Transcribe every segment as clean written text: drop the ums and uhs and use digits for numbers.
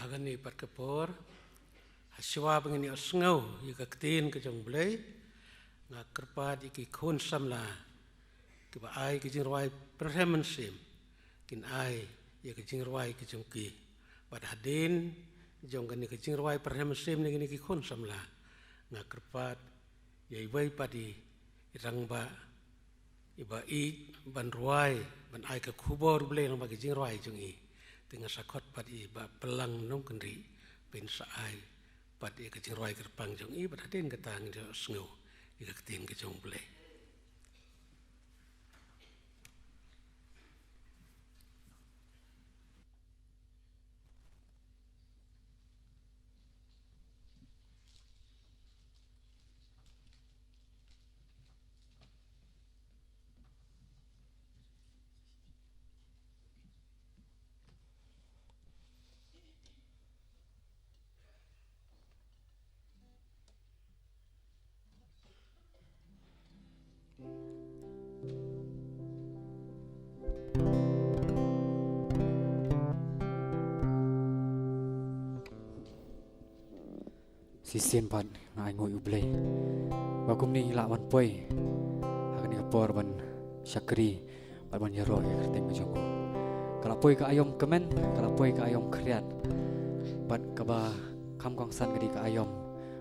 agani perkepor haswa bengini osngau ika ketin ke jong blai nga kerpat iki khun samla kiba ai ke jingrawai perhemensim kin ai ya ke jingrawai ke jongki pada hadin jong gani ke jingrawai perhemensim ni gini ki khun samla nga kerpat ya ibai padi irangba iba i ban ruai ban ai ke khubor blai nang bagi jingrawai jongi tengah sakot padi ba pelang nong kendri pen saai padi ke jingrawai kerpang jongi pada hadin ketang jo sngo ika ketin ke jong blai. Sisian pan ngai ngoi ublei bakum ni la wan poi agni kapor ban syakri ban yaro ya kerteng jongo kala poi ka ayom kemen kala poi ka ayom kriat bat kaba kam kongsan gadi ka ayom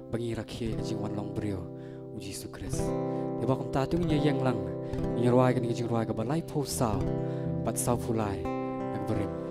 bangi rakhi jingwan long brio uji sukres ya bakum tatung nya yang lang nyarwai kan jingwai ka balai po saw bat saw fulai nak berim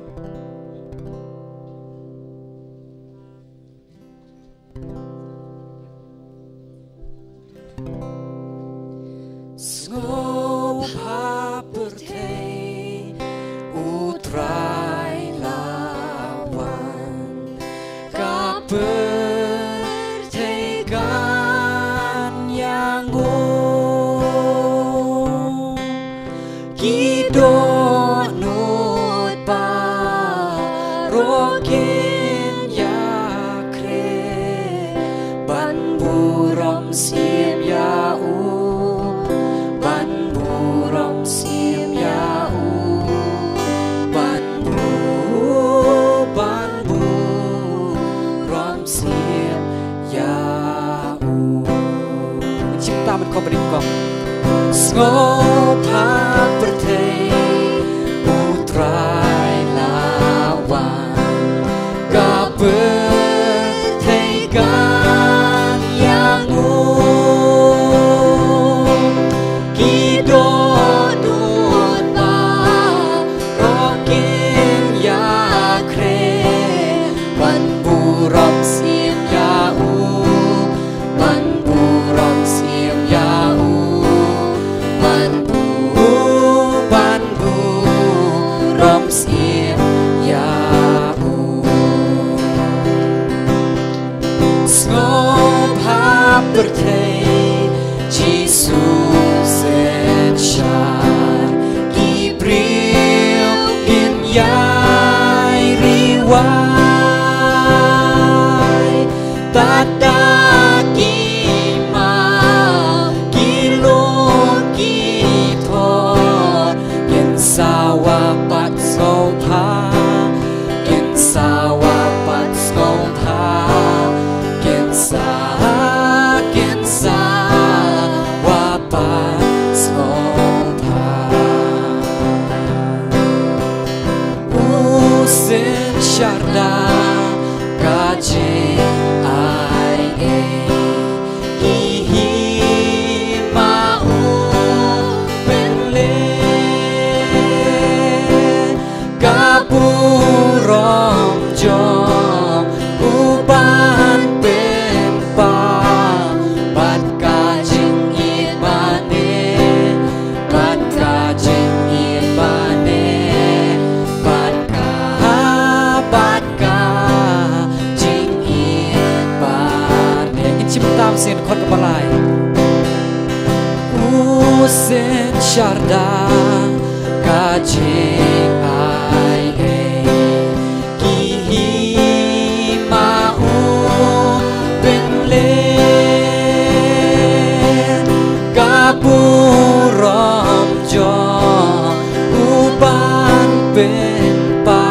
Ben pa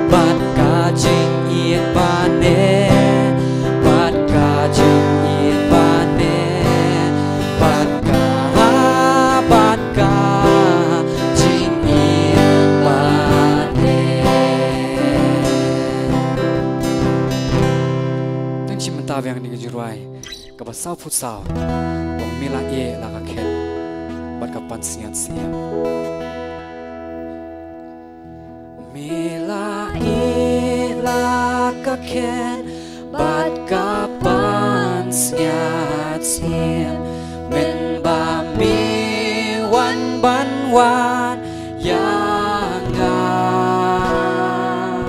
bat kajing ชิมตาเวียงนี่ก็จุรวยกับบัดเศร้าพุทธสาววงมิลาเอลากาเคนบัดกับปันเสียงเสียงมิลาเอลากาเคนบัดกับปันเสียงเสียงเป็นบามีวันบันวานยางาม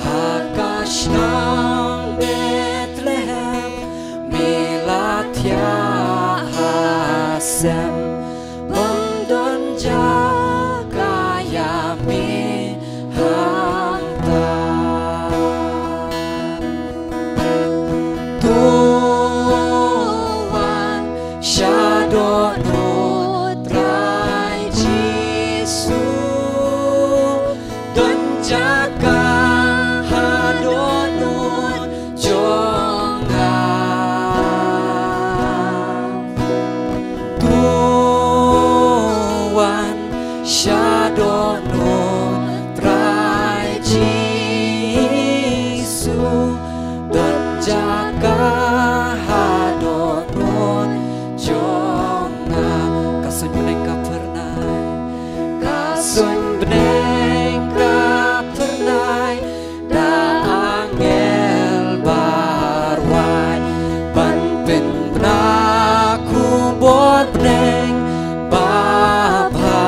หากาชนางเบธเลเฮมมิลาเทียฮาเซมบังดอนจากายามิฮัมตาTuhan Shadono Trai Jisu Dan jaga hadonun jonga Tuhan Shadono Trai Jisu Dan jaga hadonun jonga Kasun beneng ka pernai Kasun beneng ka pernai Da angel barwai Ban pen benaku bot beneng bapa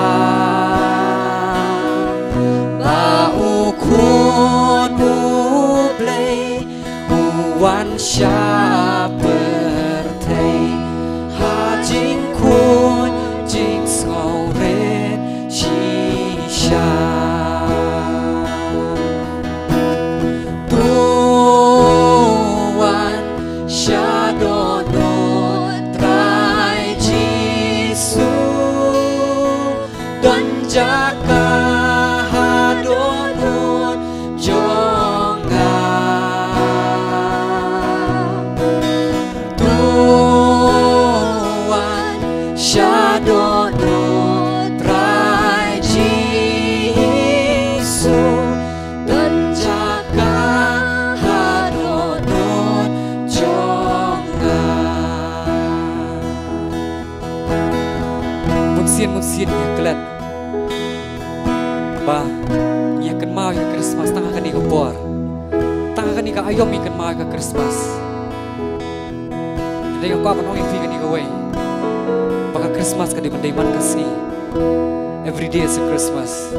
Bau kun ublei Uwan syapertei Ha jing kun jing skauret shisha Tuhan Shadono Trai Jisu Dan jaga hadonun jonga Tuhan Shadono Trai Jisu Dan jaga hadonun jonga Mungsin yang kelat Bah, yang kan mau yang Christmas tangga kan ika por Tangga kan ika ayom ikan mau ika Christmas Jadi yang kau akan orang yang ika way Baka Christmas kan di mendaiman kasih Every day is a Christmas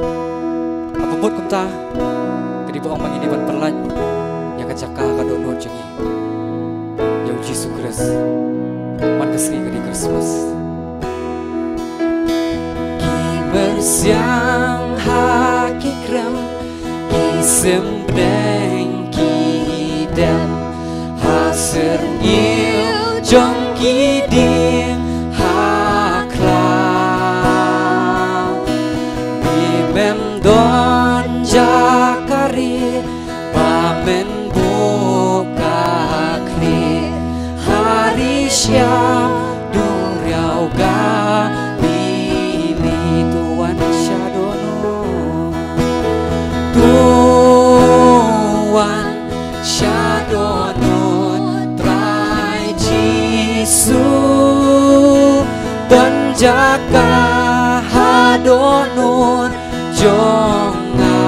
Apa mood kumta Kadi buang mangini ban perlan Yang kan cakap kan donor jengi Yang Yesus Kristus Man kasih kadi Christmas Bersiang haki krem Isem bedeng kidem Haser ngil jong kiding haklam Bimem don jakari Pamen buka kli Hari siang Duriau Tuhan Shadono Tuhan Shadono Trai Jisu Dan jaga hadonun jonga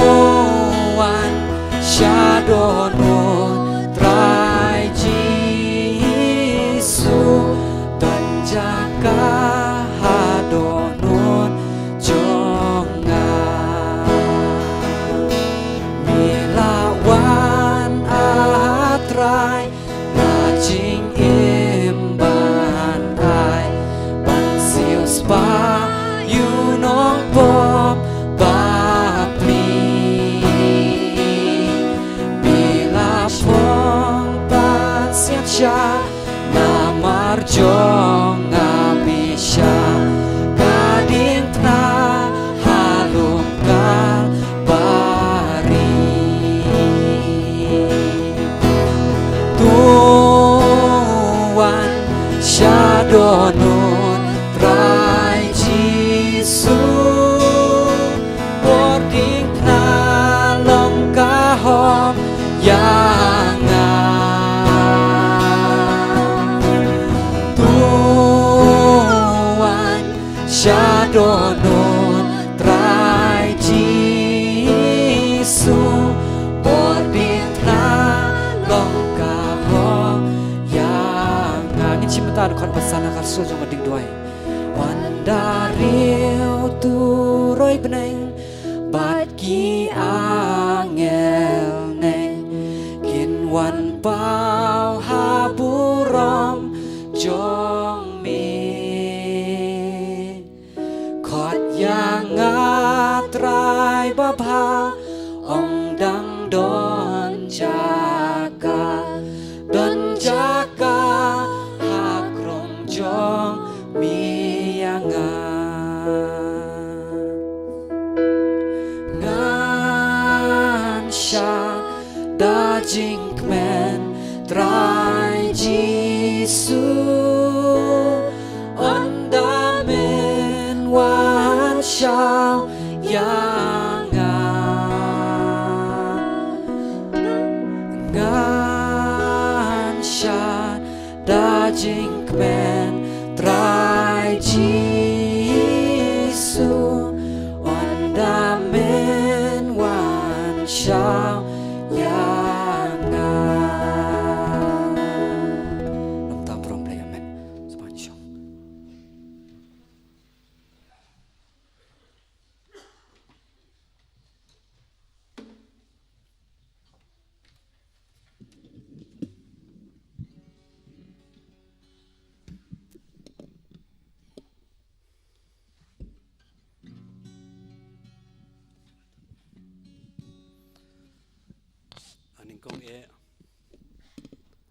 Tuhan Shadono Trai Jisu Dan jaga hadonun jonga Milawan atrai Rajing imban Tuhan kon pasana karso jong adik doai wan daril turoi beneng bat ki angel neng kin wan pau haburom jong mi khot yang ngatrai babha ong dang don jaga hakrom jong mianga ngan sha da jinkmen trai jisu onda men wan shao yanga ngan sha da jinkmen trai jisu onda men wan shao yanga nam ta prom play amen sepanjang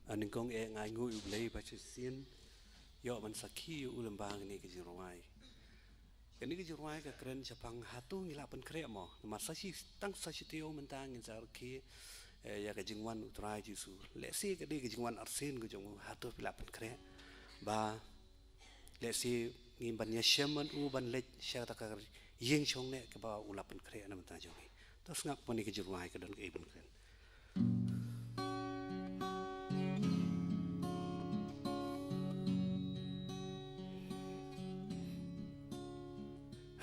anh công e ngài ngồi lấy bà chữ xiên yo man sakhi ulam bang ni ke jirwai cái này cái jirwai cái keren Jepang hatu ngila pen kre mo mà sashi tang sashi teo mentang in zar ki ya cái jingwan utrai jisu le si cái đi cái jingwan arsen cái jong hatu pila pen kre ba le si ngim ban yashaman u ban le sha ta ka yeng chong ne ke ba ula pen kre na mentang jong tos ngap poni ke jirwai ke don ke ibn kren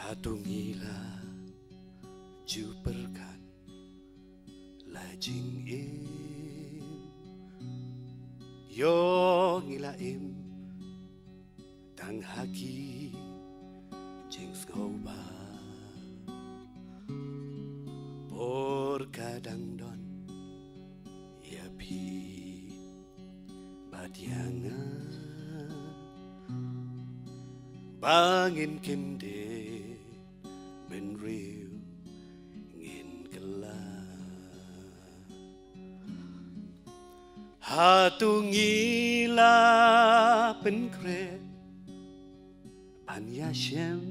Hatungila ju perkat lajing im yo ngila im tang haki jing skoba por kadang don ya pi badianga bangin kinde ben riu ngin kala hatungila pen kre pan yashem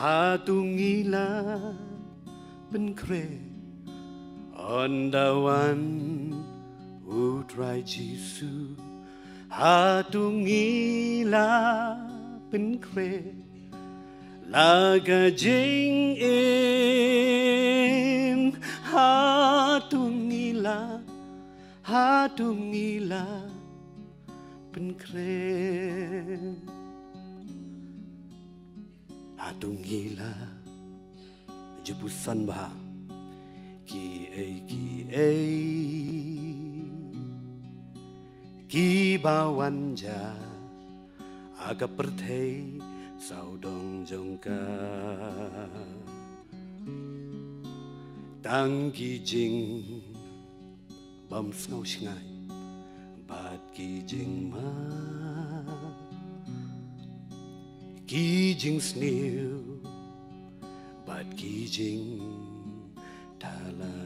hatungila pen kre on the one who tried Jesus hatungila pen kre laga jing im hatungila pen kre hatungila jebusan bah ki bawanja aga perthei saudong jongka tang ki jing bam snau shngai bat ki jing ma ki jing snew bat ki jing tala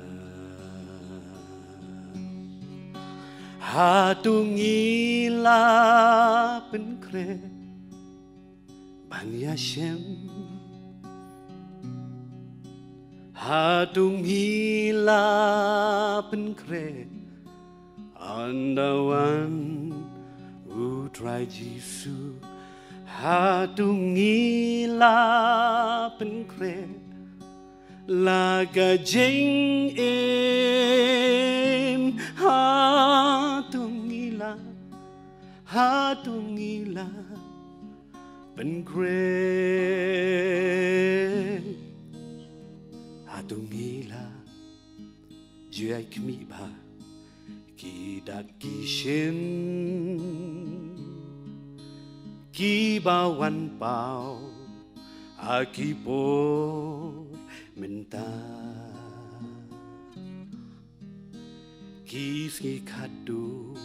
hatungila pen kre ban yashem hatungila pen kre on the one who tried Jesus hatungila pen kre laga jing im hatungila pen kre hatungila juai kmi ba kỳ đặc kỳ xin kỳ bao văn bao kỳ bố mình ta kỳ ski khát đủ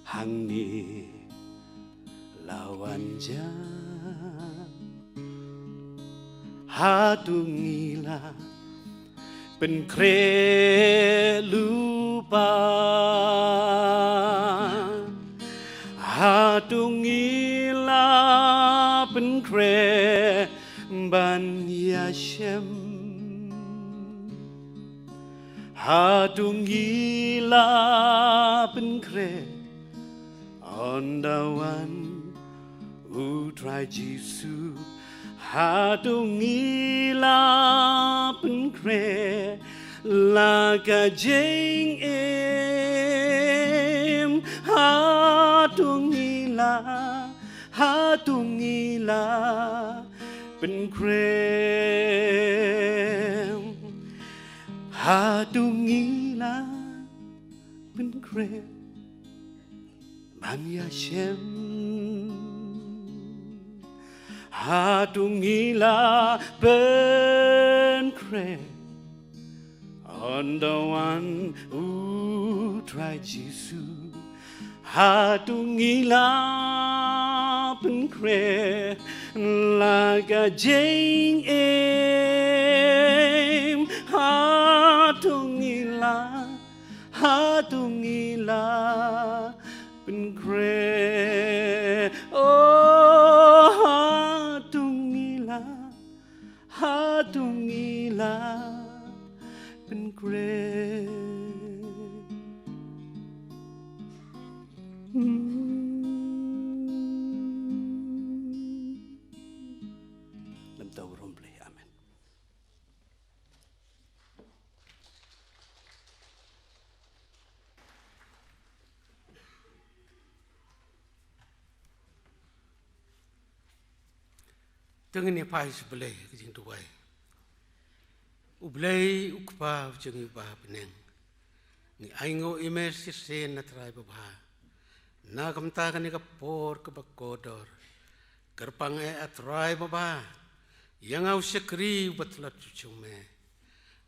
hàng ni lawan ja hatungila pen kre lupa hatungila pen kre ban yashem hatungila pen kre on the one who tried Jesus hatungila pen kre laga jeng em hatungila pen kre hatungila pen kre ban yashem hatungila pen kre on the one who tried Jesus hatungila pen kre laga jeng em hatungila pen kre oh hatungila pen kre lam tau romble amen. Tengin ni pai sebelah kejing tuai. Ublay ukpa jeng ubah peneng. Ni aingo imes sen natrai babha. Na kamta kan ni kapor kebakodor. Kerpang atrai babha. Yang au sekri batlat cucume.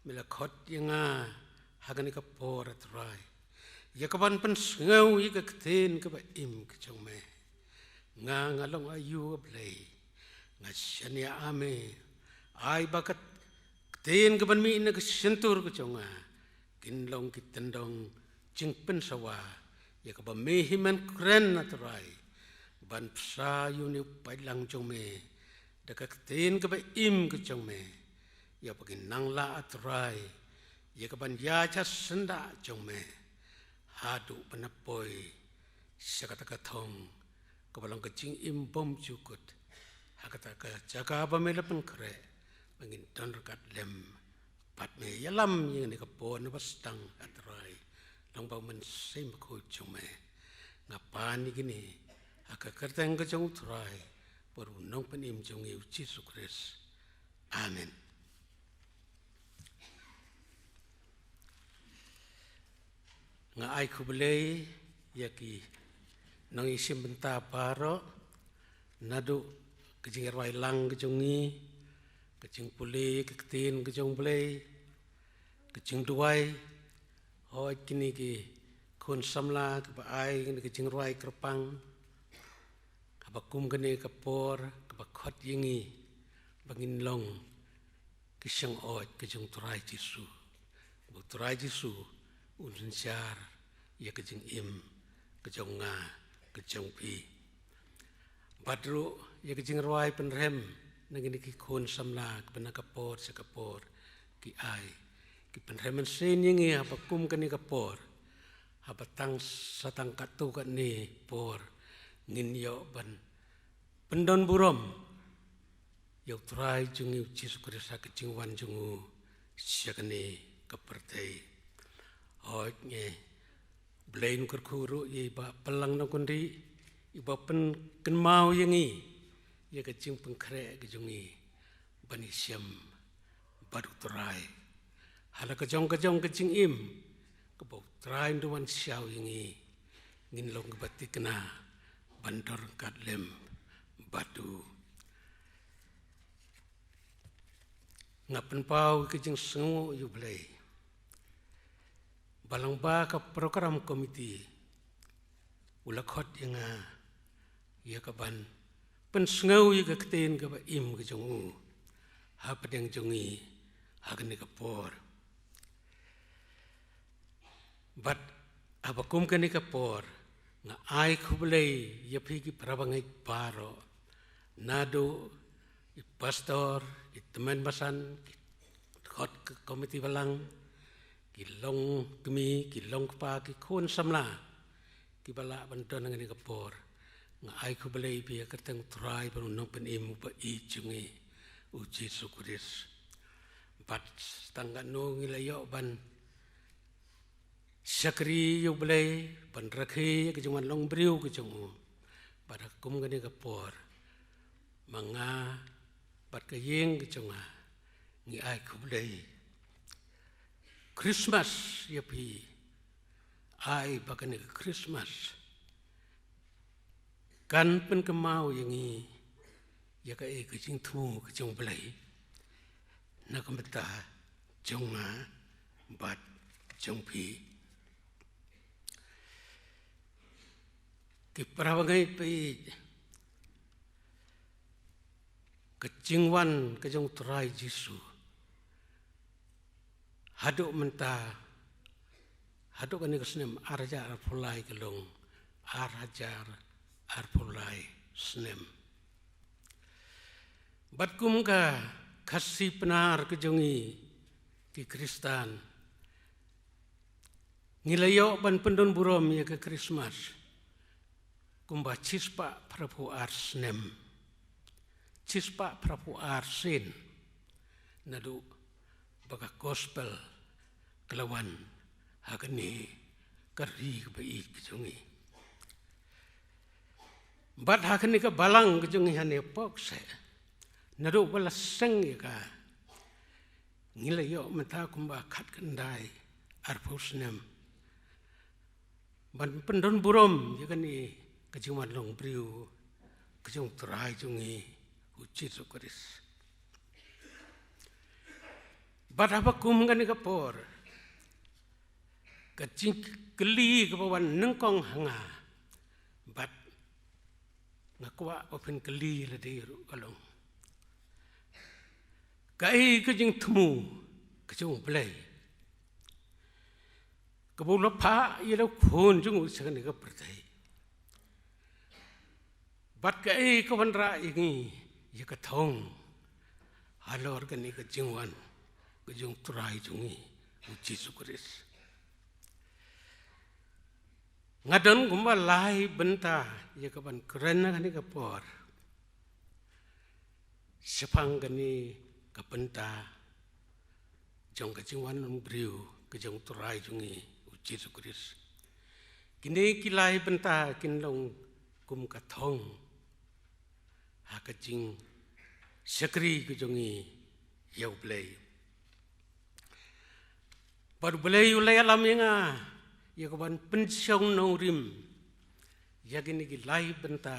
Melakot yang hagan ni kapor atrai. Ya kapan pensengau ya ketin keba im kecume. Ngalong ayu ublay. Ngasanya ame ai bakat ten ke ban mi na kesentur ke conga kinlong kitendong jingpen sawa ya ke ba mehiman kren atrai ban psa yuni pailang jome dekat ten ke ba im ke jome ya pagin nangla atrai ya ke ban ya cha senda jome hadu panapoi sakata kathong ke balang kecing im bom cukut kata jaga pamela pengkre mengin don rekat lem pat me yalam yang ni kapon pastang atrai long bau men sem ko chume ngapan gini aka kerteng ke jong trai baru nong penim jong yu Jesus Christ amen. Nga ai kubelei yaki nang isim benta paro nadu kejing erwai lang kejongi, kejing pulih keketin kejong belai, kejing duai, hoi kini ki kun samla kebaai kini kejing erwai kerpang, kebakum kini kepor, kebakot yengi, bangin long, kisang oi kejong turai jisu, buk turai jisu, unsun syar, ya kejing im, kejong nga, kejong pi. Badru ya kejing ruai penrem nangini ki kun samla kena kapor sekapor ki ai ki penrem sen yengi apa kum kani kapor apa tang satang katu kani por ngin yo ban pendon burom yo trai jungi Jesus Kristus kejing wan jungu syakani kapertai hoi nge blain kurkuru ye ba pelang na kundi iba pen kenmau yengi ya kecing pengkre kejungi bani siam baru terai hala kejong kecing im kebau train duan siau ingi ngin long batik na bandar katlem batu ngapen pau ke jing sengu yu blai balang ba ka program komiti ulakot inga ya ka ban pen sengau yu ka kten ka ba im ke jongu ha pedeng jongi agni ka por but abakum kani ka por nga ai kublei ya pigi prabangai paro nado i pastor i teman basan khot komiti balang ki long kemi ki long pa ki khon samla ki bala banton ngani ka por nga ai kublei pi ka tang try baru no pen im pa i chungi uji sukuris but tangga no ngilayo ban Syakri yu belai pan rakhi ke jungan long briu ke jungu pada kum gani ke por manga pat ke yeng ke junga ngi ai ku belai Christmas ya pi ai bakani ke Christmas kan pen kemau yangi ya ka e ke jing thu ke jung belai na kambeta junga bat jung pi ki prabangai pi kecingwan kejong trai Jisu haduk menta haduk ani kesnem arja arpulai kelong arajar arpulai snem batkum ka kasih penar kejongi ki Kristan ngilayo ban pendon burom ya ke Christmas kumba cispa prabu arsnem cispa prabu arsin nadu baka gospel kelawan hagani kari bai kejungi bat hagani ke balang kejungi hane pokse nadu bala seng ka ngilayo menta kumba khat kendai arpusnem ban pendon burom yakani kejungan long briu kejung terai jungi uci sukuris bat apa kum gani kapor kejing geli kebawan nengkong hanga bat ngakwa open geli ladi kalong kai kejing temu kejung belai kebulu pa ialau khun jungu sagani ka pertai bat kai kawan ra ini ya kathong halor kani ka jingwan ka jung turai jungi uji sukuris ngadon gumba lai benta ya kaban keren kani ka por sepang kani ka benta jong ka jingwan briu ka jung turai jungi uji sukuris kini kilai benta kinlong kum kathong hakajing syakri kejongi yau belai baru belai ulai alam yang ya kawan pensiong naurim ya gini gilai benta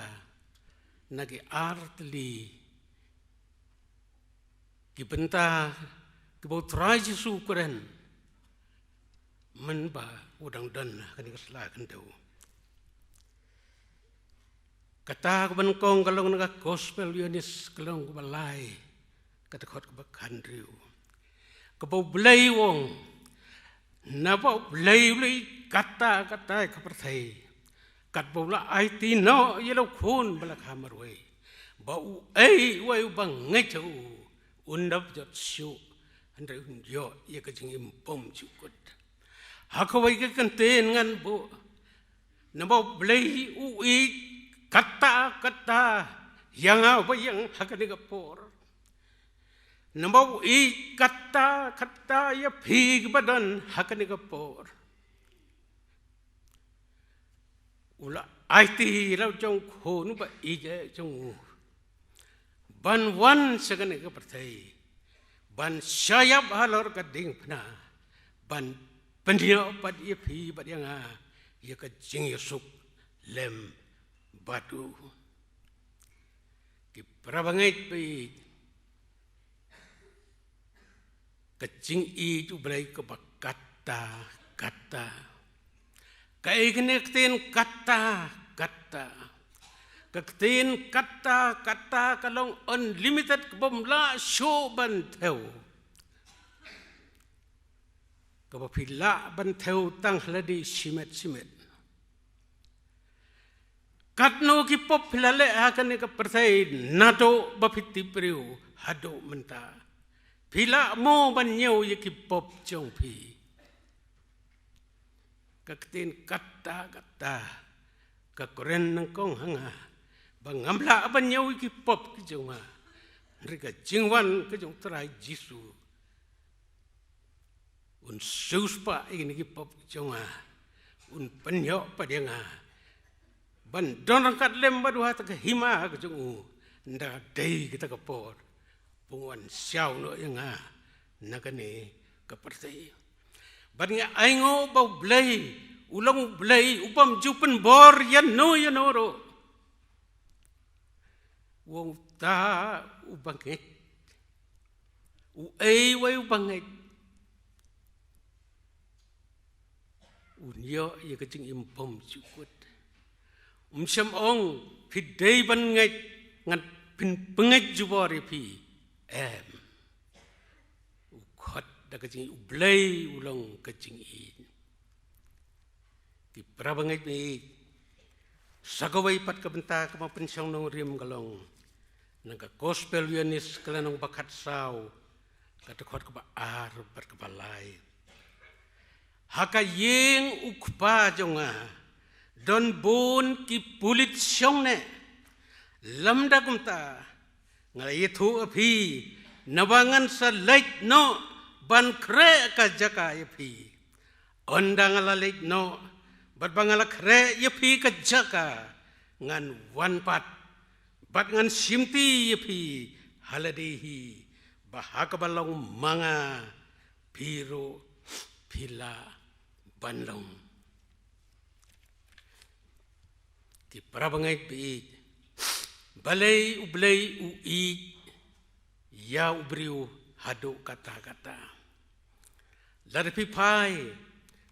nagi artli ki benta ki bau trai Jisu keren menba udang dan kani kesela kendau kata kebenkong kalau nak gospel Yunis kalau kebalai kata kot kebakan riu kebau belai wong napa belai kata kepertai kat bola IT no yelo khun bala khamarwe bau wai bang ngechau undap jot syu andre yo ye ka jing impom chukut hakawai ke kanten ngan bo napa belai kata yang apa yang hakani kapor nambau kata ya pig badan hakani kapor ula IT lau jong khonu ba ije jong ban wan sagani ka pertai ban syayab halor ka ding pna ban penyo pat ia pi bat yang ia ka jing yusuk lem batu ki prabangait pi ka jing I tu blai ka bakata kata kai kene kten kata kaktin kata kalong unlimited kabomla show ban theo kabapila ban theo tang hladi simet katno ki pop hilale hakane ka perthai nato bapiti priu hado menta pila mo ban nyau ye ki pop chong pi kaktin kata ka koren nang kong hanga bangamla ban nyau ki pop ki jonga rika jingwan ke jong trai jisu un suspa ini ki pop jonga un penyo padenga ban don kat lem badu hat ke hima ke jong nda dei kita ke por pungwan siau no yanga nakane ke pertai ban nga aingo bau blai ulang blai upam jupen bor yan no ro wong ta ubangit way ubangit unyo ye kajing impom cukut syam ong pidai bangit ngat pengait jubari pi ukot da kajing ublay ulang kajing ti prabangit ni sagaway pat kabenta kamapensyong nong rim galong nangka gospel yunis kalanong bakat saw katakot kabaar berkebalai haka yeng ukpa jonga don bon ki pulit syong ne lamda kumta ngayitu api nabangan sa lait no ban kre ka jaka api ondang alalait no bat bangala kre api ka jaka ngan wan pat bat ngan simti yapi haladehi bahaka balong manga piro pila banlong ti prabangait pi balay ublay ui ya ubriu hado kata ladapi pai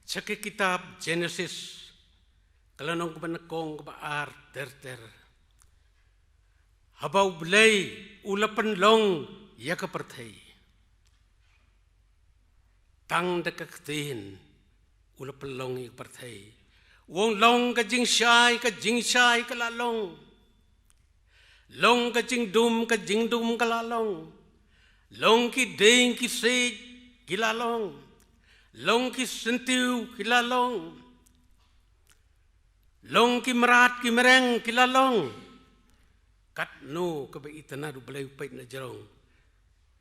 cake kitab Genesis kalanong kumanakong kabaar ter habau blay ulapan long ya kaperthai tang dekaktin ulapan long ya kaperthai wong long ka jing shai ka lalong long ka jing dum ka lalong long ki ding ki se ki lalong long ki sentiu ki lalong long ki merat ki mereng ki lalong kat no ka ba itana du balay upay na jarong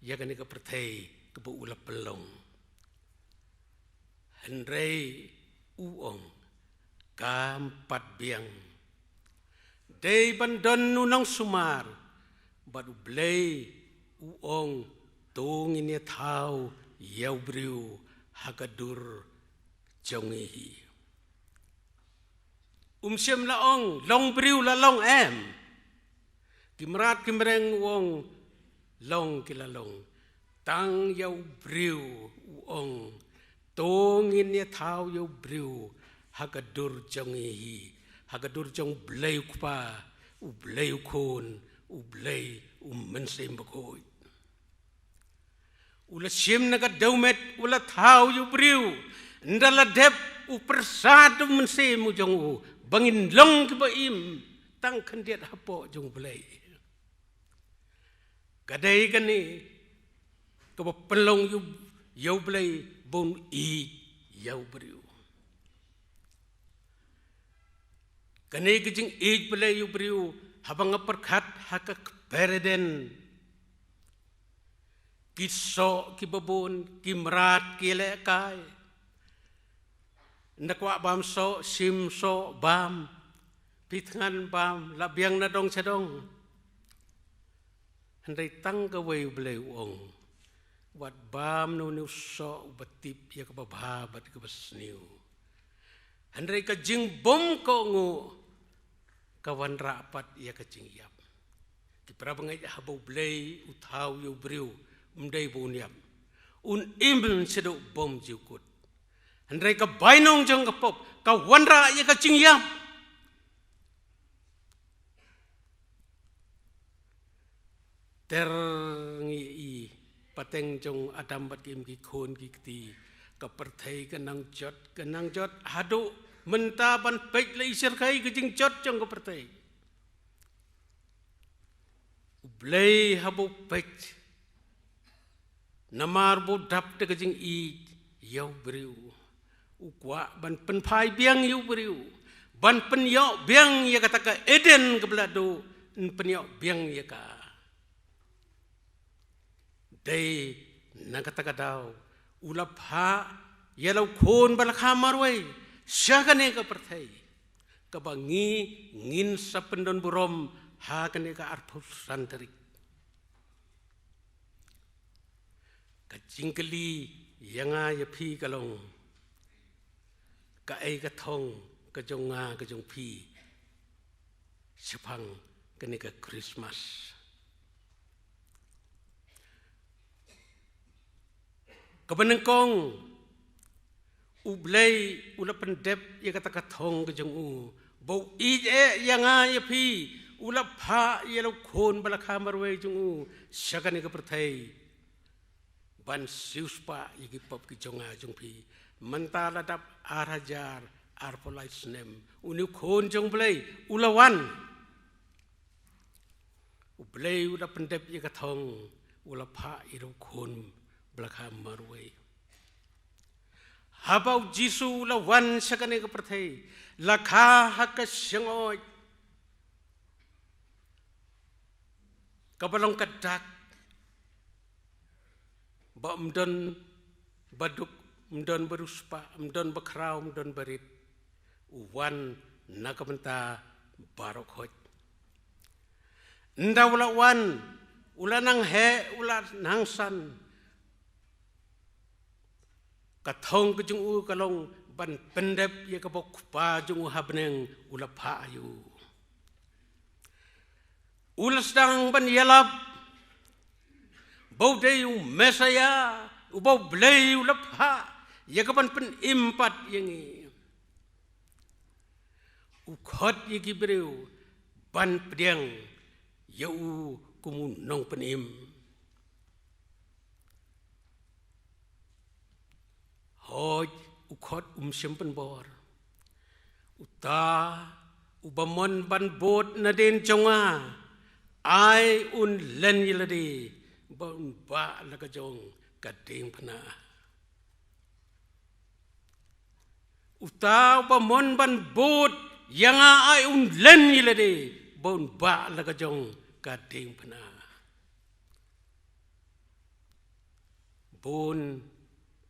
ya kani ka perthai ka ba ulap pelong henrei uong kampat biang day bandon nunang sumar badu blay uong tungin ya tau yaw briu hagadur jongihi umsyam laong long briu la long kimrat kimreng wong long kilalong tang yaw briu uong tungin ya tau yaw briu hagadur jongihi hagadur jong blay ukpa ublay ukon ublay umensem bakoy ula siem naga daumet ula tau yaw briu ndala dep upersadu mensem jong bangin long kibaim tang kandiat hapo jong blay kadai kani kaba pelong yaw blay bon yaw briu kani kijing blay yaw briu habang perkat hakak pereden kiso kibabon kimrat kilekay nakwa bam so sim so bam pitngan bam labiang na dong sedong handai tang gawai blay uong wat bam no nu so batip ya ka babat ka basniu handai ka jing bom ko ngu kawan rapat ya ka jing yap ki prabangai habau blei uthau yu briu umdai buniam un imbun sedo bom jukut handai ka bainong jong ka pop ka wanra ya ka jing yap terngi i pateng jong adam bat kim ki khon ki ti ka perthai ka nang jot hadu menta ban pek le isir khai ka jing jot jong ka perthai blei habu pek namar bu dap te ka jing i yau briu ukwa ban pen phai biang yu briu ban pen yo biang ya kata ka eden ka blado pen yo biang ya ka day nagatakadaw ulap ha yalaw khon balakha marway siya kane ka perthay kabangi ngin sa pendon burom ha kane ka arpus santarik kajingkali yanga yapi kalong ka ay katong kajonga kajong pi sipang kane ka Christmas kabanengkong ublay ulap pendep ya kata katong kejong u bau ije yang ya pi ulap ha ya lo khon balakha marwe jong u syakane ka perthai ban siuspa yigi pop kejong a jong pi mentala dap arajar arpolai snem uni khon jong blay ulawan ublay ulap pendep ya katong ulap ha iro khon belakha marway habau jisu lawan sakane ka perthai lakha hak syangoy kabalong kadak ba mdon baduk mdon beruspa mdon bakrau mdon barit uwan nakamenta barokhot ndawlawan ulanang he ulanang san katong kejung u kalong ban pendep ya kabok pa jung habneng ulapha ayu ulas dang ban yalap bau deyu mesaya ubau blei ulapha ya kaban pen impat yangi ukhot yagi breu ban pediang ya u kumun nong penim hoj ukhot simpen bor uta ubamon ban bot na den jonga ai un len yiladi bon ba la ka jong ka ding phna uta ubamon ban bot yanga ai un len yiladi bon ba la ka jong ka ding phna bon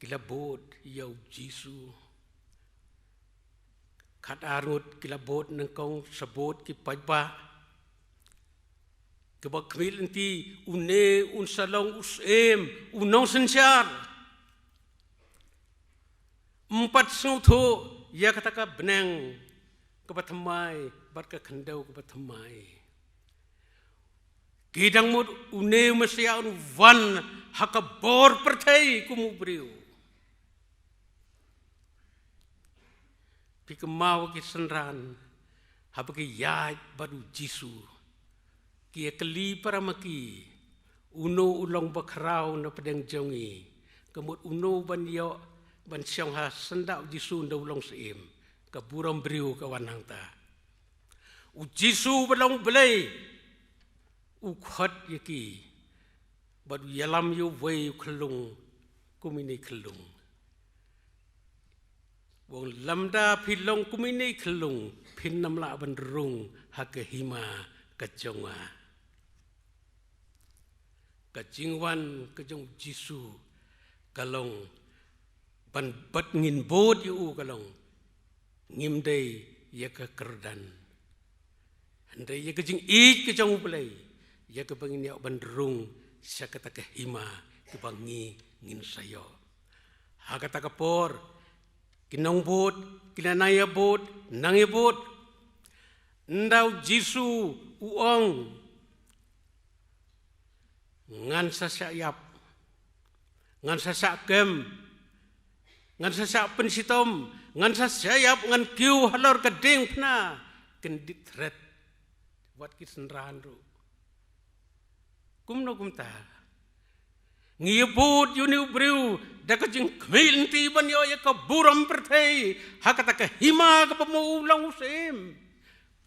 kilabot yau jisu kat arut kilabot nengkong sabot ki pajba kebak kemil nanti une un salong usem unong sensyar empat sengutho ya kataka benang kebatamai bat ka kendau kebatamai kidang mut une mesya un van hakabor perthai kumubriu pikemau ki senran habaki yai badu jisu ki ekeli paramaki uno ulong bakrau na pedeng jongi kemut uno ban yo ban syong ha sendau jisu nda ulong seim ka buram briu ka wanang ta u jisu belong belai u khot yaki badu yalam yu wei khlung kumini khlung wong lamda pilong kumini khlung phin namla ban rung hakehima kajonga kajingwan kajong jisu kalong ban bat ngin bot yu kalong ngimdei ya ka kerdan handai ya kajing ik kajong play ya ka bangin ya ban rung syakata kahima kibangi ngin sayo. Hakata kapor, kinong bot, kinanaya bot, nangibot, ndaw Jisu uong, ngan sasayap, ngan sasakem, ngan sasak pensitom, ngan sasayap, ngan kiu halor keding pna, kenditret, buat kisenran ru. Kumno kumta, ngiyabot yun ubriw, daka jing kmil tiban yo ya kaburam pertay, hakata kahima kapamulang usim,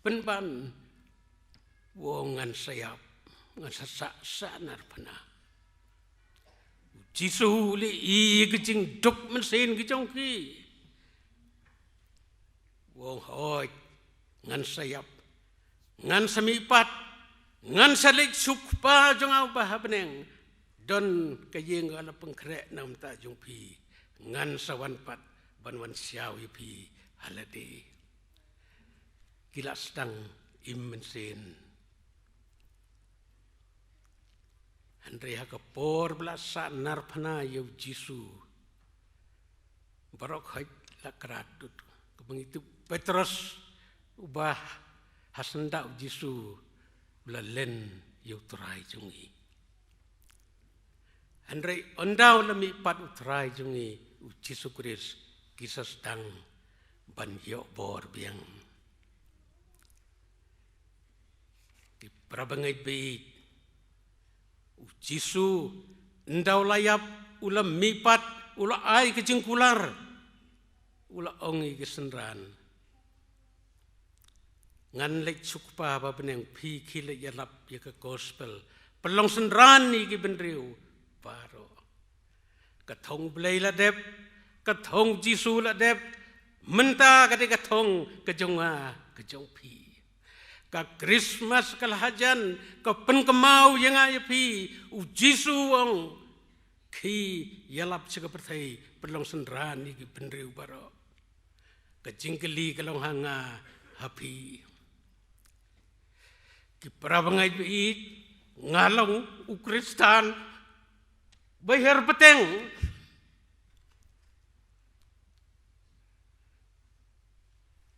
penban, wongan sayap, ngan sasak sanar pana. Jisu li i kejing dok mesin kejong ki, wong hoy, ngan sayap, ngan samipat, ngan salik sukpa jong au bahabeneng don kayeng ala pengkrek nam ta jong pi ngan sawan pat banwan siaw pi halade kila sedang immensen andre hakapor belasa narpana yu Jisu barok haj lakratut kebengitu Petrus ubah hasenda Jisu belalen yu terai jungi. Andai ondau lami pat utrai jungi Jisu Kristus kisah sedang ban yok bor biang. Di prabangai beit Jisu endau layap ulam mipat ula ai kejengkular ula ongi kesenran. Ngan lek sukpa ba beneng pi kile yalap ya ke gospel pelong senran ni ki benriu baro katong blai la dep katong Jisu la dep menta kate katong kejonga kejong pi ka Christmas kalhajan ka penkemau yang ay pi u Jisu ang ki yalap siga pertai pelong senran ni ki benriu baro kejingkeli kalong hanga hapi ki prabangai beit ngalong ukristan bayar peteng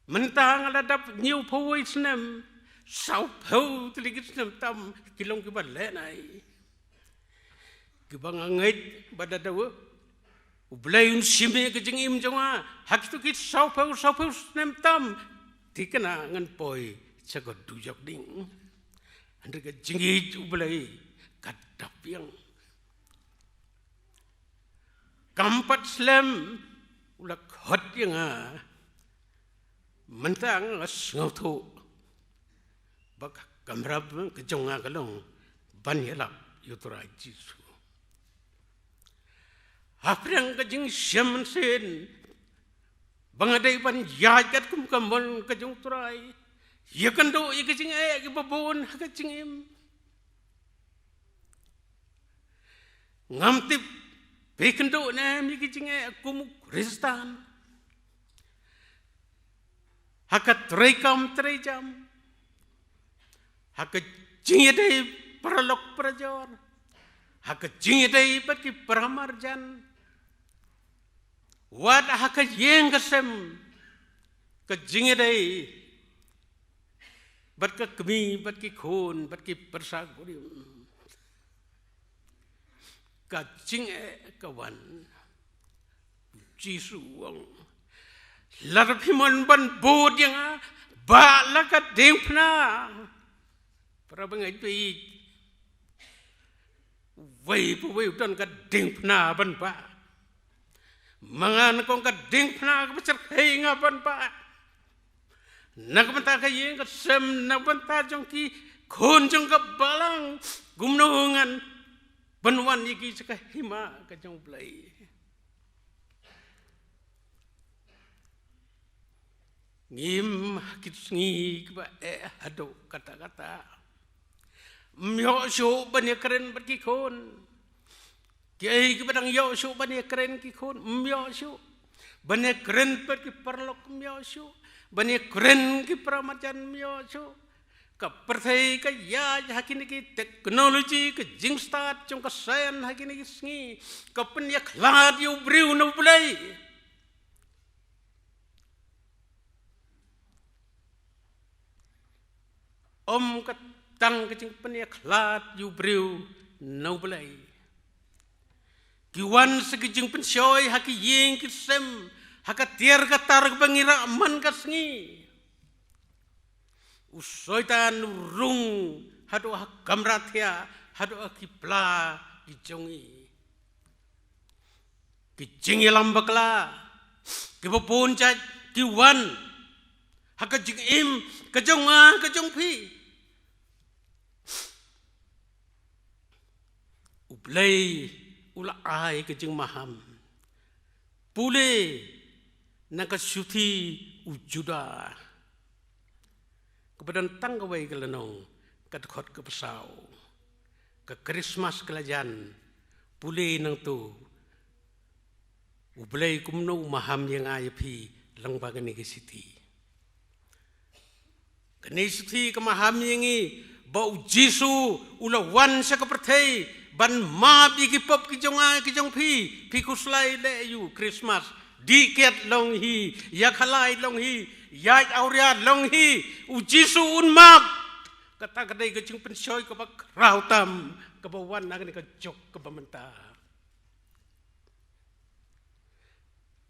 mentang aladap new powoi snem sau pau teligit snem tam kilong ki balenai ki bangangait badadawa ublayun sime ke jengim jonga hakitu ki sau pau snem tam tikena ngan poi cagot dujak ding andre ka jingit ublai kadap yang kampat slam ulak hot yang mentang ngau tu bak kamrab kejonga kalong ban yalap yutura Jisu aprang kejing syam sen bangadai ban yakat kum kambon kejong turai ya kendo ya kejing ke babon kejing im ngamtip be kendo na mi kejing kum Kristan hakat rekam trejam hakat jingedai paralok prajor hakat jingedai pati pramarjan wad hakat yeng kesem kejingedai bat ka kemi bat ki khon bat ki persaguri ka jing kawan Jisu ang larpimon ban bod yang ba la ka dengpna para bangai pi wei pu wei don ka dengpna ban ba mangan kong ka dengpna ka becer henga ban ba nakbanta ka yeng ka sem nakbanta jong ki khon jong ka balang gumnongan banwan yiki saka hima ka jong blai ngim kitngi ba hado kata-kata myo sho bani keren berki khon kiai ki badang yo sho bani keren ki khon myo sho bani keren berki parlok myo sho bani keren ki pramajan myo sho ka perthai ka ya hakini ki teknologi ka jing start chung ka sayan hakini ki sngi ka penya khlad yu briu no play om ka tang ka jing penya khlad yu briu no play ki wan se ki jing pen shoy haki ying ki sem haka tiar ka tar ka bangira man ka sngi usoitan rung hado kamrathia hado kipla kijongi kijingi lambakla kibopun cha kiwan haka jingim kajonga kajongpi ublay ula ai kajing maham pule nakasyuti ujuda kepadang tanggawai kelenong kadkhot ke pesau ke Christmas kelajan pulih nang tu ublay kumno maham yang ayapi lang bagani ke siti kene siti ke maham yangi bau Jisu ulawan sa keperthai ban ma bi ki pop ki jong pi kuslai le yu Christmas diket long hi ya khalai long hi ya auria long hi u Jisu un map kata kadai ke jing pensoi ke bak rautam ke bawan nagani ke jok ke bamenta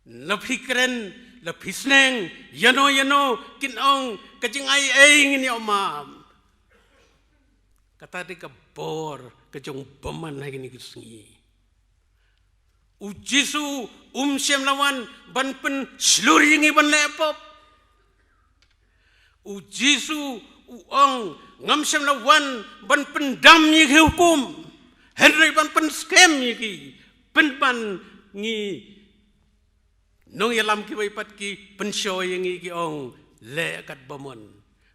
lebih keren lebih seneng yano kinong ke jing ai ngini omam kata di ke bor ke jong baman nagani ke sengi u Jisu siam lawan ban pen seluringi ban lepop u Jisu uang ngamsam lawan ban pendam yi hukum Henry ban pen scam yi ban ngi nong yalam ki wai pat ki penshoy ngi ki ong le kat bamon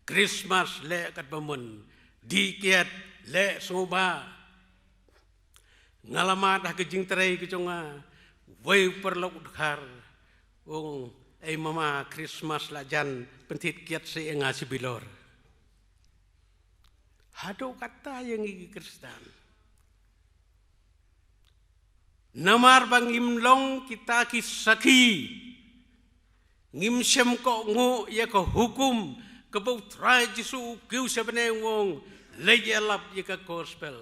Christmas le kat bamon dikiat le soba ngalamat ha kejing terai ke jonga wai perlok dhar ong ai mama Christmas lajan pentit kiat se ngasi bilor hado kata yang iki Kristen namar bang imlong kita kisaki ngim sem ko ngo ya ko hukum ke bau trai Jisu kiu sebene wong lejelap ya ka gospel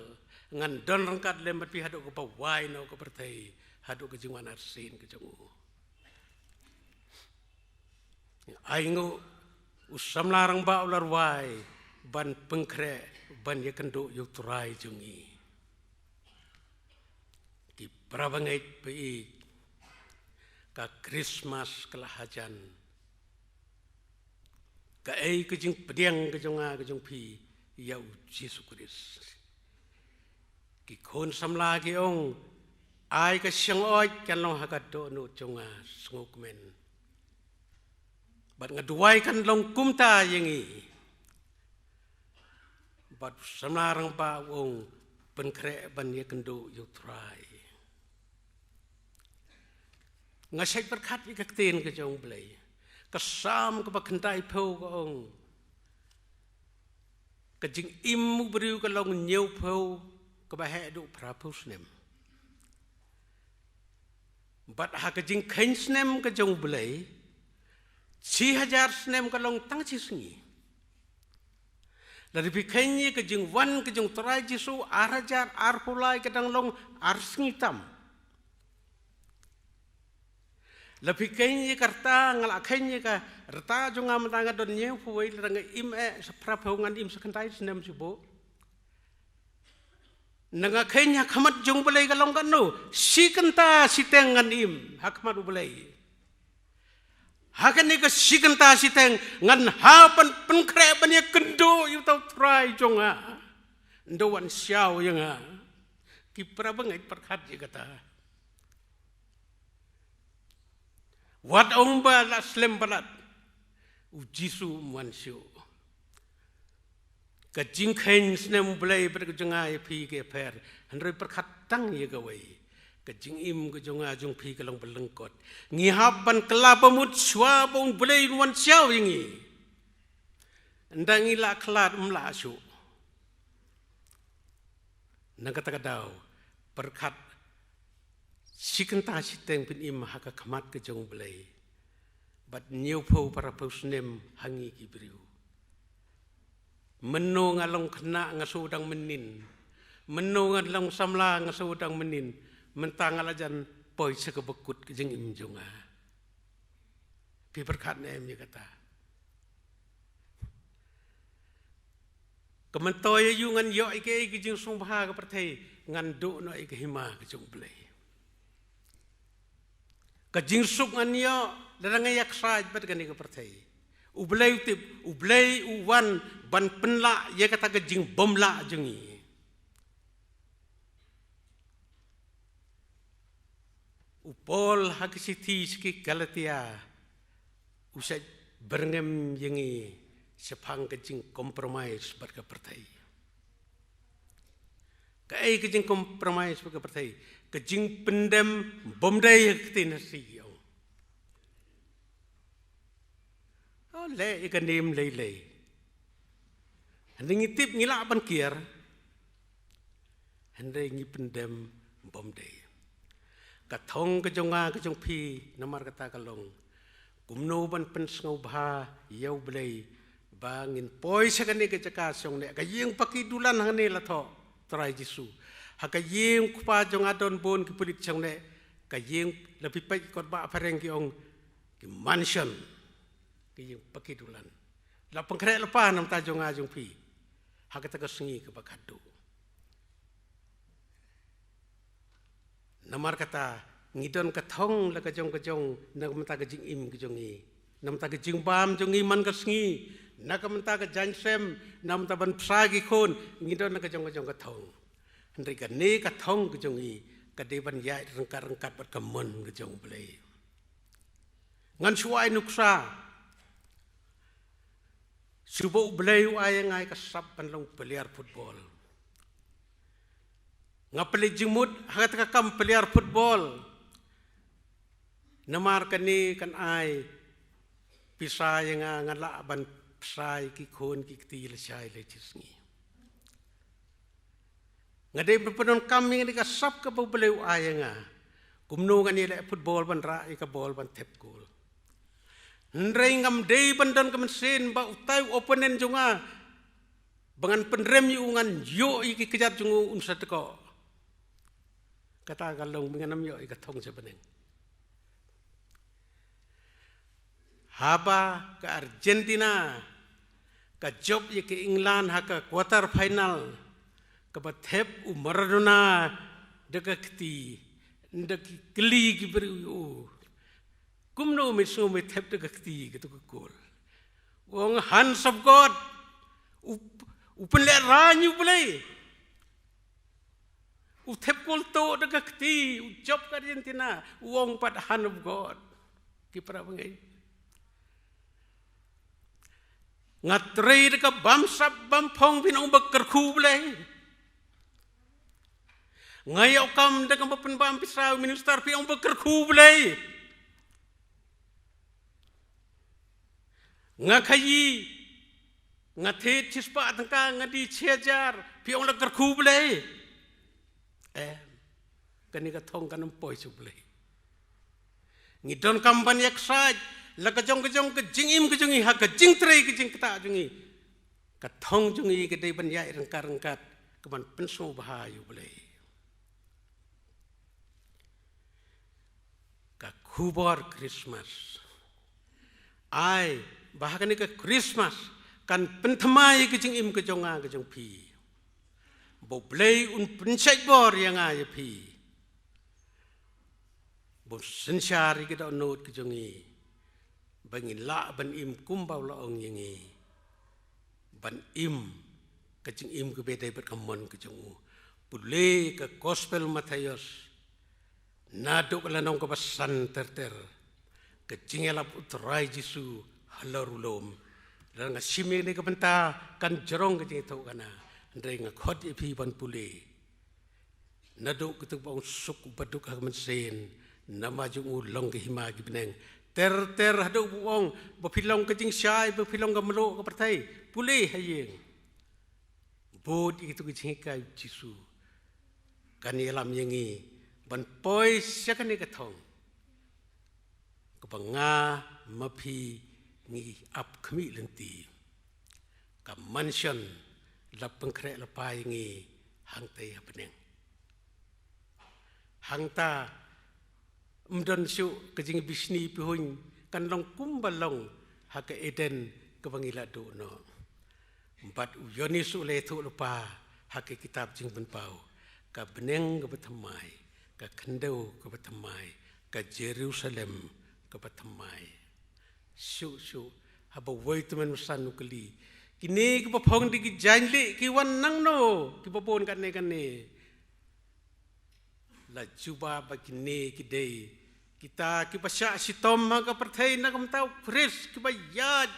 ngan don rangkat lembat pi hado ko pawai no ko pertai hado ke jingwan arsin ke jongu aingo usam larang ba ular wai ban pengkre ban ya kendo yu turai jungi ki prabangai pi ka Christmas kelahajan ka ai ke jing pediang ke jonga ke jong pi ya Yesus Kristus ki kon samla ki ong ai ka syang oi kan long hakado no jonga sngokmen bat ngaduai kan long kumta yangi bat samlarang pa wong penkre ban ye kendo yu trai ngasai berkat ye kakten ke jong blai kesam ke bakendai po ko ong kejing imu beriu ke long nyeu po ke bahe du prapusnem bat ha kejing kainsnem ke jong blai 6,000 senem kalong tang cisngi. Dari bikainya ke jeng wan ke jeng terai Jisu arajar arpulai kadang long arsngitam. Lebih kainya karta ngalakainya ka reta jonga matanga don nyeu puai leranga im seprabongan im sekentai senem sibo. Nanga kainya kamat jong belai kalong kanu si kenta si tengan im hakmat belai. Hakan ni ke sikenta siteng ngan hapan penkreban ya kendo yu tau try jonga ndowan siau yang ki prabangai perkat je kata wat omba la slem balat u Jisu mansio ka jingkhain snem blai ber jonga ya pi ke per handroi perkat tang ye gawai kejing im ke jonga jong pi kalong belengkot ngihapan kelapa mut swa bong belai nuan siau ingi ndang ila kelat asyuk. Nang kata kadau berkat sikenta siteng pin im haka kamat ke jong belai. Bat nyupau para pausnem hangi kibriu. Meno ngalong kena ngasudang menin. Meno ngalong samla ngasudang menin. Mentang alajan poi sekebekut ke jeng im jonga. Pi berkat nem dia kata. Kementoy yu ngan yo ike ke jeng sumpah ke pertai ngan do no ike hima ke jong belai. Ke jeng suk ngan yo darang yak saj bat kan ike pertai. Ublay utip, ublay uwan ban penla ye kata ke jeng bomla jengi. Upol hakisiti siki Galatia usai berengem jengi sepang ke jeng kompromis bat ke pertai. Kai ke jeng kompromis bat ke pertai, ke jeng pendem bomdai ketinasi. Le ikan nim lei. Hendak ngitip ngilak pan kiar. Hendak ngipendem bom day. Katong kejonga kejong pi namar kata kalong. Kumno ban pensengau bah yau belai bangin poi sekani kejakasong ne kayeng pakidulan hane lato trai Jisu. Hakayeng kupa jong adon bon kipulit jong ne kayeng lebih baik kot ba pareng kiong ki mansion. Kayong pakidulan. Lapang kerek lepas nam tajong ajong pi. Hak kata kesengi ke bakadu. Namar kata ngidon katong la kejong nak menta kejing im kejongi. Nam ta kejing bam jongi man kesengi. Nak menta ke jansem nam ta ban psagi kon ngidon nak kejong katong. Hendai ka ne katong kejongi kadeban yai rengkat bat kemon kejong belai. Ngan suai nuksa subuh belayu ayang ay kasap panlong peliar football. Ngapeli jimut hagat kakam peliar football. Namar kani kan ay pisay nga ngalaban pisay kikon kiktil siyay lecisngi. Ngaday panon kami nga kasap ka pa belayu ayang nga. Kumnungan nila football ban ra'i ka ball ban tep goal. Ndray ngam day bandan kemensin ba utay openen junga bangan penrem yungan yo iki kejat jungu unsa teko kata kalong menganam yo ikatong sebeneng haba ke Argentina ke job ke England haka quarter final ke bathep Maradona dekakti ndek keli gibru kumno misu mit tep de gakti gitu kekul. Wong hands of God. Upen le ranyu belai. Tep kul to de gakti. Job ka Argentina. Wong pat hand of God. Kipra bengai. Ngatrei de ka bamsap bampong binong bakkerku belai. Ngayaw kam de ka bapen bampisaw minister pinong bakkerku belai. Ngakayi ngathet cispa tangka ngadi ciajar piong la kerku belai kani ka thong kanam poi su belai ngidon kamban yak saj la kajong ke jingim ke jungi ha ka jing trei ke jing kata jungi ka thong jungi ke dei ban yai rengkat keman penso bahayu belai ka kubor Christmas ai bahkan ke Christmas kan pentemai kejeng im kejonga kejong pi bo blei un pencet bor yang ai pi bo sensyari kita not kejongi bangin la ban im kumbau la ong yengi ban im kejeng im ke bedai berkamon kejongu pule ke gospel Matius naduk lanong ke pesan terter kejeng elap utrai Jisu halarulom dan ngasimi ni kebenta kan jerong ke itu kana ndai ngakot ipi ban pule naduk ketuk bang suk baduk ha mensen nama jungu long ke hima ki beneng ter hadu buong bapilong ke jing syai bapilong ke meluk ke pertai pulih hayeng bod itu ke jing kai jisu kan ialam yengi ban poi siakan ni katong kebanga mapi ngi ap kemi lenti ka mansion la pengkrek lepai ngi hang tai hapeneng hang ta mdon syu ke jing bisni pihuing kan long kumbalong ha ke eden ke bangila do no empat uyoni su le thu lupa ha ke kitab jing benpau ka beneng ke betamai ka kendau ke betamai ka Jerusalem ke betamai syu haba woi temen sanu keli kini ke papong di ki janli ki wan nang no ki babon kan ne la juba bakini ki dei kita ki pasya sitom ha ka perthai na kam tau kris ki bayad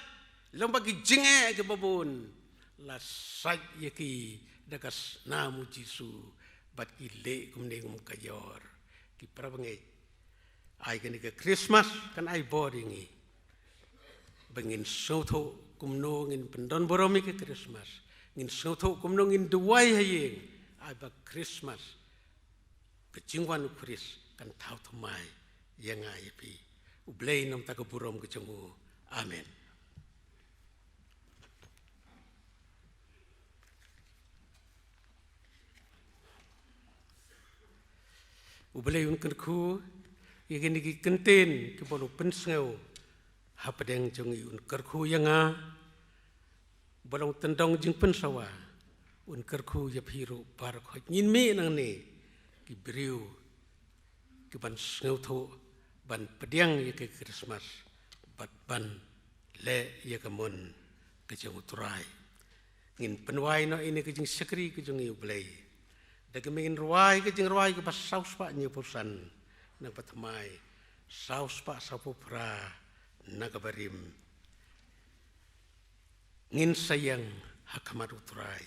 long bagi jinge ke babon la sai ye ki dakas namu Jisu bat ki le kumne kum kayor ki prabange ai kan ke Christmas kan ai boringi bengin sotho kumno ngin pendon boromi ke Christmas ngin sotho kumno ngin duwai hayeng ai ba Christmas kejingwan ukris kan tau thumai yang ayepi ublei nom ta keburom kecemu amen ublei un kerku igin gi kenten ke bolu penseu hapadeng jongi un kerku yanga bolong tendong jing pensawa un kerku yapiru par kho nyin me nang ne ki beriu ki ban sneu tho ban pediang ye ke Christmas bat ban le ye ke mon ke jeng uturai ngin penwai no ini ke jeng sekri ke jeng ublei dage mengin ruai ke jeng ruai ke pas saus pa nyi pusan na patmai saus pa sapupra na kabarim ngin sayang hakmat uturai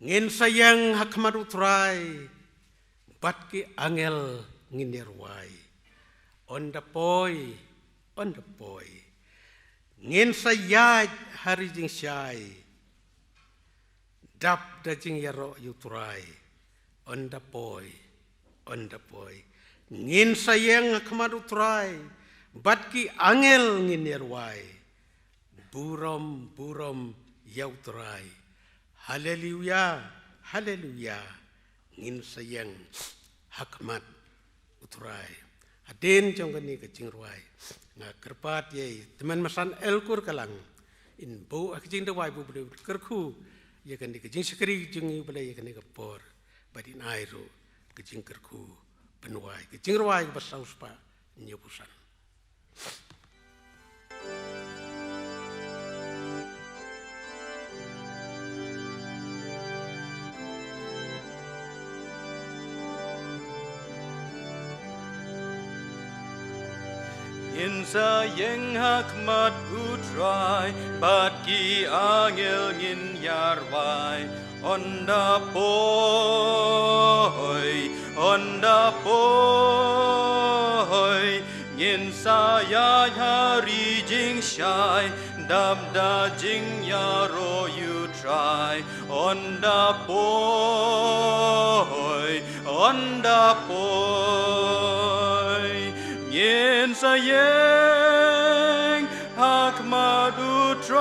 ngin sayang hakmat uturai batki angel nginirwai on the boy ngin sayaj hari jing syai dap da jing yaro yuturai on the boy ngin sayang hakmat uturai batki angel nginirwai burom yauturai haleluya ngin sayang hakmat uturai aden jong kani ke jingruai nga kerpat ye teman masan elkur kalang in bo akjing de wai bu kerku ye kani ke jing sekri jing bele ye kani ke por badin airu ke jing kerku penuai ke jingruai ke basaus pa nyebusan In sayang hakmat utrai, bat ki angel ngin yarwai, onda poi, ngin saya hari jing syai, dab da jing yaro you try, onda poi. Ngin sayang hakmat utrai,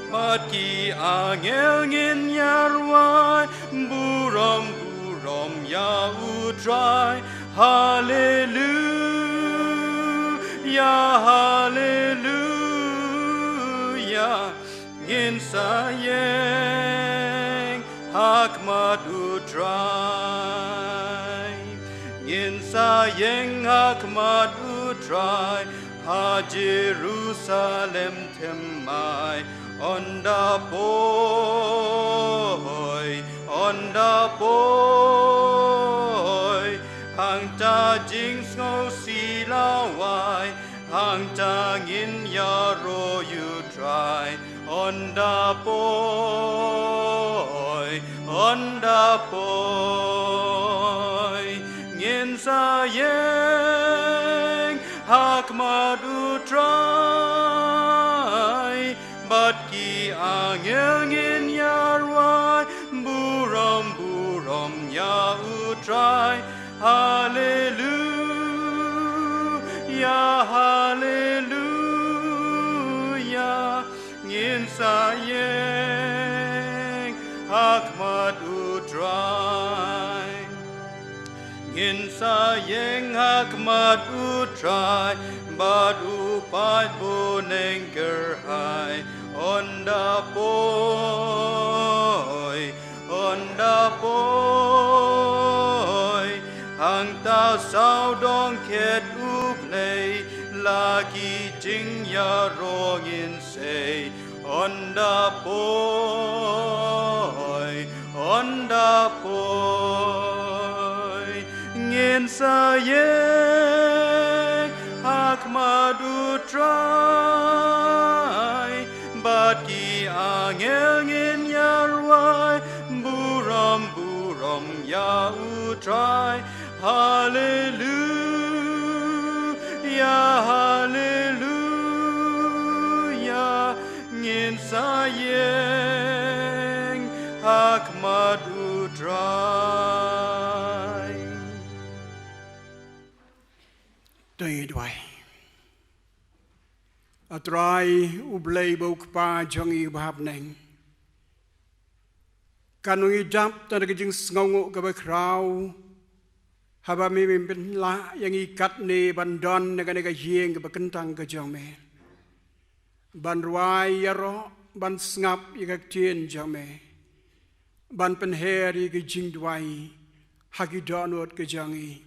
bat ki angel ngin yarwai, burom ya utrai, haleluya, ngin sayang hakmat utrai. Ngin sayang hakmat utrai, ha Jerusalem temai, onda poi, hang ta jing snow silawai, hang ta ngin yaro you try, onda poi, ngin sayang utrai, but ki angel in yarwai, buram ya utrai, hallelujah, hallelujah, ngin sayeng hakmat utrai, ngin sayeng hakmat utrai, but upai buneng gerhai, onda boy, hang tao sao dong ket uplay, lagi jing ya rong in say, onda boy, ngin sayeng hakmat utrai, but ki angel ngin yarwai, buram ya utrai, hallelujah, hallelujah, ngin sayeng hakmat utrai. Đây đuổi atrai ublay bok pa jangi bahap neng kanungi dap tan kajing sngongo ka bakrau haba mi bin la yang ikat ne bandon ne ka yeng ka kentang ka jame ban ruai yaro ban ngap ikak tien jame ban penheri ka jing duai hagi donot ka jangi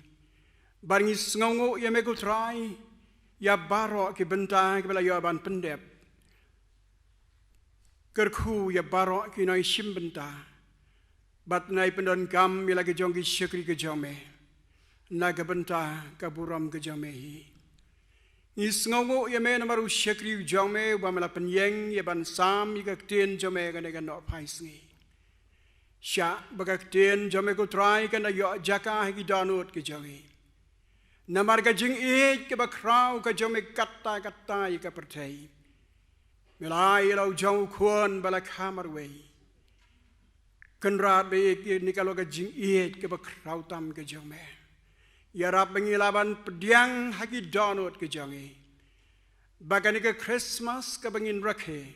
ban ngi sngongo ya me ko trai ya baro ki benta ki bela ya ban pendep kerku ya baro ki noi sim benta bat nai pendon kam ya lagi jong ki syekri ke jame na ke benta ka buram ke jame hi ni sngongo ya me na maru syekri jame ba mela penyeng ya ban sam ya ka tien jame ka ne ka no phai sngi sya ba ka tien jame ko trai ka na yo jaka ki danut ke jame namar ka jing e ke ba krau ka jome katta ka pertai melai lau jong khon bala khamar wei kenrat be ni kalau ka jing e ke ba krau tam ke jome ya rap bengilaban pediang haki donot ke jangi bagani ka Christmas ka bengin rakhe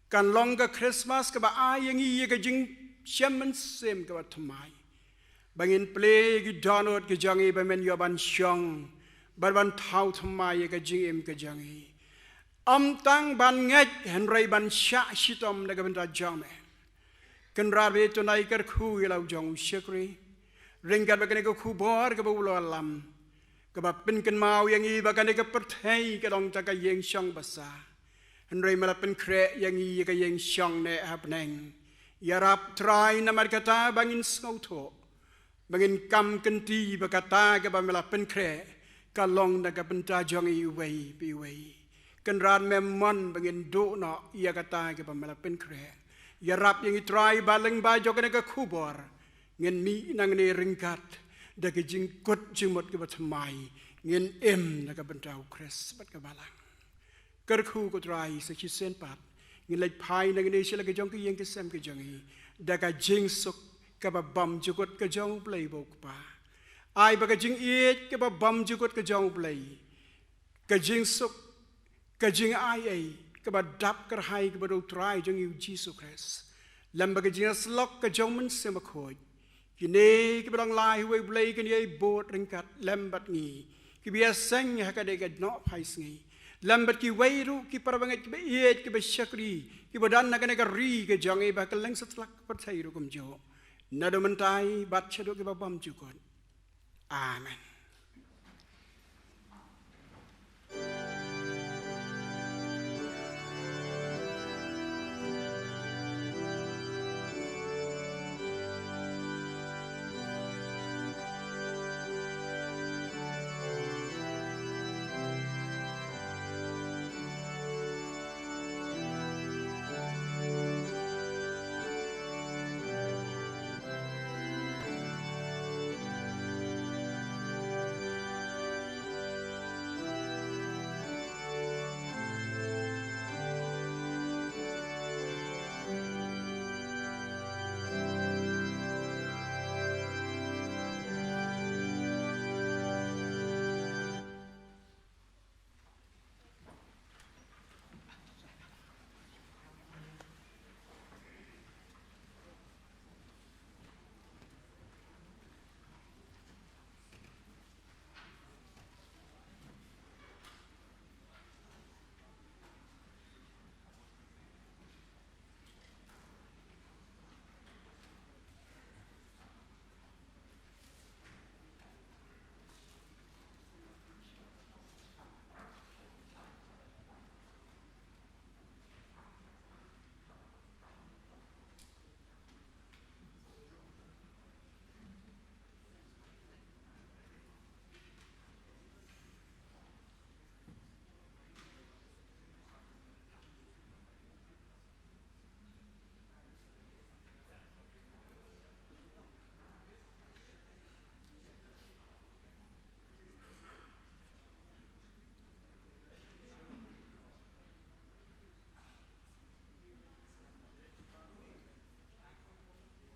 kan long ka Christmas ka ba ayangi ka jing shaman sem ka ba thmai bangin play ki donot ki jangi bamen yoban shong ban thau thmai ka jing em ka jangi tang ban ngaj henrai ban sha shitom na ka ban jame kan rabe to nai kar khu ilau jong shekri ringkat bagani ka khu bor ka bulo lam ka ba pin kan mau yang i bagani ka perthai ka dong ta ka yeng shong basa henrai mala pen kre yang i ka yeng shong ne hapneng yarap try na markata bangin snauto bangin kam kenti bakata ka ba mela pen kre ka long na ka penta jong i wei bi wei kan ran memon bangin do no ya kata ka ba mela pen kre yarap yang i try baleng ba jogane ka khubor ngin mi nang ne ringkat da ka jing kot jimot ka ba thmai ngin em na ka penta kres bat ka balang kar khu ko try sa chi sen pat ngin lai phai nang ne sila ka jong ka yeng ka sem ka jong i da ka jing suk ka ba bam jukot ka jong play bok pa ai ba ka jing it ka ba bam jukot ka jong play ka jing suk ka jing ai ka ba dap kar hai ka ba do try jong yu Jesus Christ lam ba ka jing slok ka jong man sem khoi kini ka ba lai we play ka ni bot ringkat lam bat ngi ki bia sang ha ka de ka no phai sngi lam bat ki wei ru ki parbangat ki ba it ki ba shakri ki ba dan na ka ne ka ri ka jong ba ka leng satlak pat thai ru kum jo nado mentai bat chado ke babam jukon amen.